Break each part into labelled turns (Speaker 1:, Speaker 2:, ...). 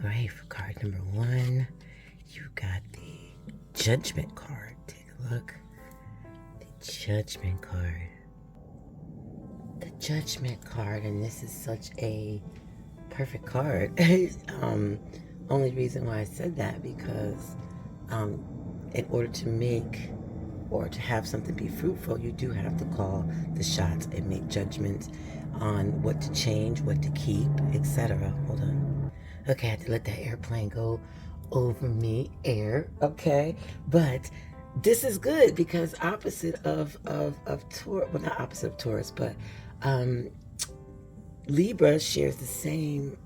Speaker 1: right, for card number 1, you got the Judgment card. Take a look. The Judgment card. The Judgment card, and this is such a perfect card. Only reason why I said that because in order to make or to have something be fruitful, you do have to call the shots and make judgments on what to change, what to keep, etc. Hold on. Okay, I had to let that airplane go over me. Air. Okay. But this is good because opposite of Taurus, well, not opposite of Taurus, but um, Libra shares the same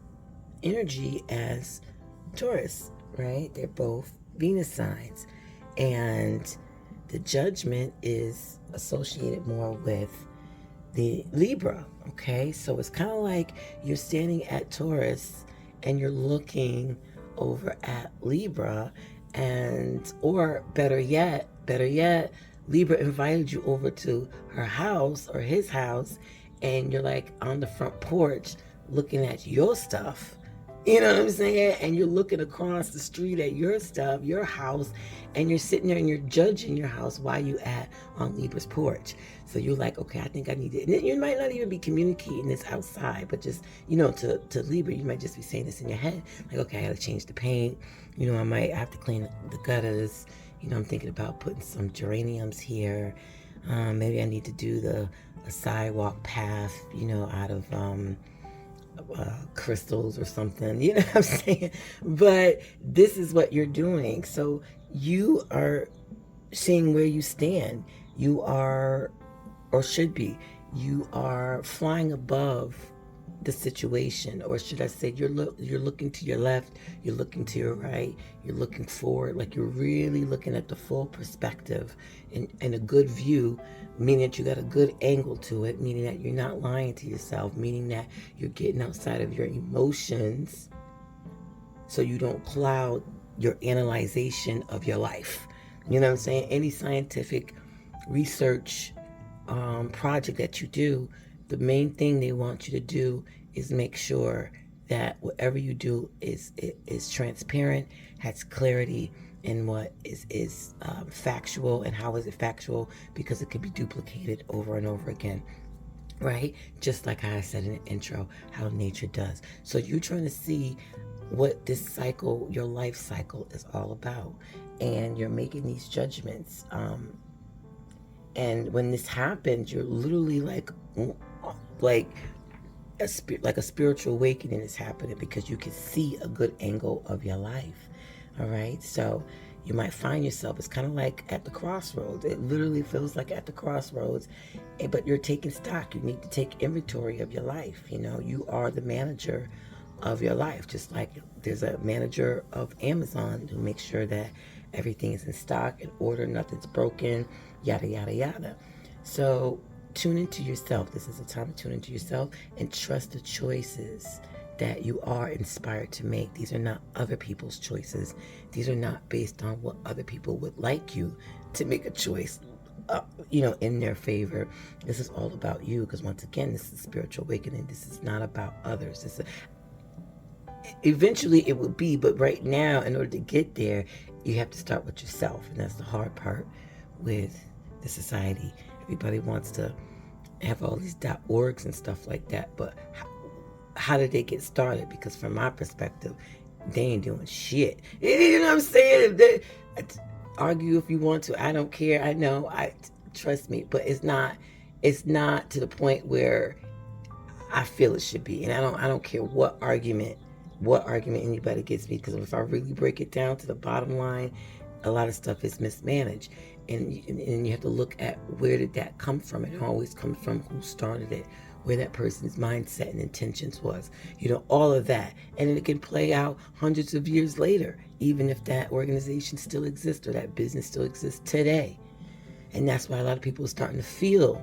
Speaker 1: energy as Taurus, right? They're both Venus signs. And the Judgment is associated more with the Libra, okay? So it's kind of like you're standing at Taurus and you're looking over at Libra, and or better yet, Libra invited you over to her house or his house, and you're like on the front porch looking at your stuff. You know what I'm saying? And you're looking across the street at your stuff, your house, and you're sitting there and you're judging your house while you at on Libra's porch. So you're like, okay, I think I need it. And you might not even be communicating this outside, but just, to Libra, you might just be saying this in your head. Like, okay, I gotta change the paint. I might have to clean the gutters. I'm thinking about putting some geraniums here. Maybe I need to do a sidewalk path, out of crystals or something, you know what I'm saying? But this is what you're doing. So you are seeing where you stand. You are, or should be, you are flying above the situation, or should I say you're looking to your left, you're looking to your right, you're looking forward, like you're really looking at the full perspective and a good view, meaning that you got a good angle to it, meaning that you're not lying to yourself, meaning that you're getting outside of your emotions so you don't cloud your analyzation of your life. You know what I'm saying? Any scientific research project that you do, the main thing they want you to do is make sure that whatever you do is transparent, has clarity in what is factual. And how is it factual? Because it could be duplicated over and over again, right? Just like how I said in the intro, how nature does. So you're trying to see what this cycle, your life cycle, is all about, and you're making these judgments. And when this happens, you're literally like a spiritual awakening is happening because you can see a good angle of your life. All right, so you might find yourself, it's kind of like at the crossroads. It literally feels like at the crossroads, but you're taking stock. You need to take inventory of your life. You are the manager of your life, just like there's a manager of Amazon who makes sure that everything is in stock, in order, nothing's broken, yada yada yada. So tune into yourself. This is a time to tune into yourself and trust the choices that you are inspired to make. These are not other people's choices. These are not based on what other people would like you to make a choice, in their favor. This is all about you, because once again, this is spiritual awakening. This is not about others. Eventually it will be, but right now, in order to get there, you have to start with yourself. And that's the hard part with the society. Everybody wants to have all these .orgs and stuff like that, but how did they get started? Because from my perspective, they ain't doing shit. You know what I'm saying? Argue if you want to. I don't care. I know. Trust me, but it's not to the point where I feel it should be. And I don't care what argument anybody gets me, because if I really break it down to the bottom line, a lot of stuff is mismanaged. And you have to look at, where did that come from? It always comes from who started it, where that person's mindset and intentions was, all of that. And it can play out hundreds of years later, even if that organization still exists or that business still exists today. And that's why a lot of people are starting to feel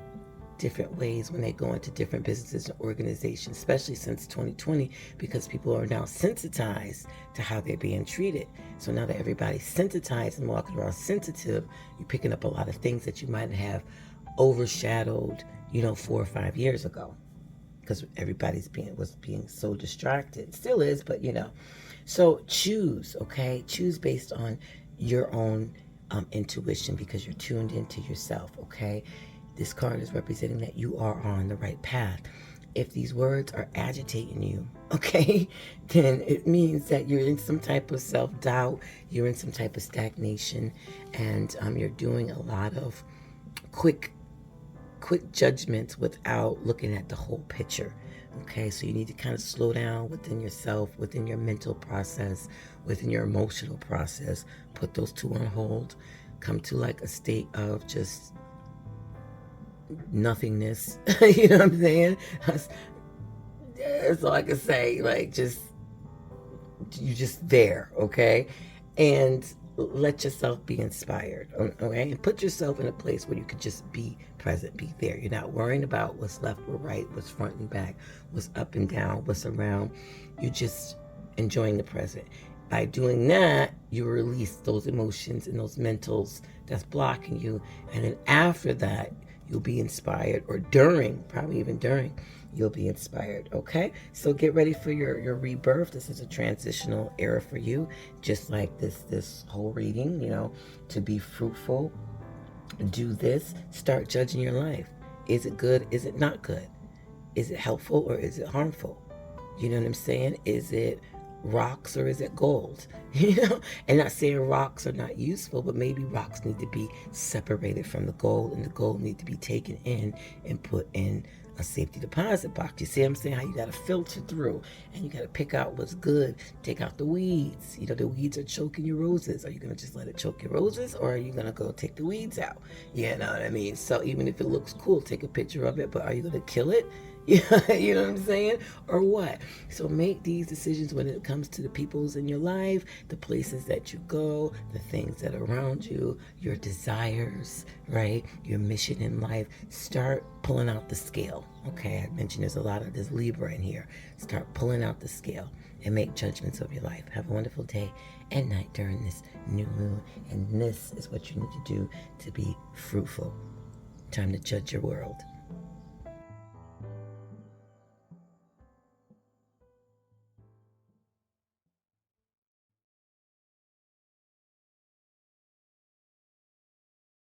Speaker 1: different ways when they go into different businesses and organizations, especially since 2020, because people are now sensitized to how they're being treated. So now that everybody's sensitized and walking around sensitive, you're picking up a lot of things that you might have overshadowed, 4 or 5 years ago, because everybody's was being so distracted. Still is, but So choose, okay? Choose based on your own intuition, because you're tuned into yourself, okay? This card is representing that you are on the right path. If these words are agitating you, okay, then it means that you're in some type of self-doubt, you're in some type of stagnation, and you're doing a lot of quick judgments without looking at the whole picture. Okay, so you need to kind of slow down within yourself, within your mental process, within your emotional process. Put those two on hold. Come to like a state of just nothingness. You know what I'm saying? That's all I can say. Like, just, you're just there, okay? And let yourself be inspired, okay? And put yourself in a place where you could just be present, be there. You're not worrying about what's left or right, what's front and back, what's up and down, what's around. You're just enjoying the present. By doing that, you release those emotions and those mentals that's blocking you. And then after that, you'll be inspired, or during, probably even during, you'll be inspired, okay? So get ready for your rebirth. This is a transitional era for you, just like this whole reading, you know, to be fruitful. Do this. Start judging your life. Is it good? Is it not good? Is it helpful or is it harmful? You know what I'm saying? Is it rocks or is it gold? You know, and not saying rocks are not useful, but maybe rocks need to be separated from the gold, and the gold need to be taken in and put in a safety deposit box. You see what I'm saying? How you got to filter through, and you got to pick out what's good, take out the weeds. You know, the weeds are choking your roses. Are you going to just let it choke your roses, or are you going to go take the weeds out? You know what I mean? So even if it looks cool, take a picture of it, but are you going to kill it? Yeah, you know what I'm saying? Or what? So make these decisions when it comes to the peoples in your life, the places that you go, the things that are around you, your desires, right? Your mission in life. Start pulling out the scale. Okay, I mentioned there's a lot of this Libra in here. Start pulling out the scale and make judgments of your life. Have a wonderful day and night during this new moon. And this is what you need to do to be fruitful. Time to judge your world.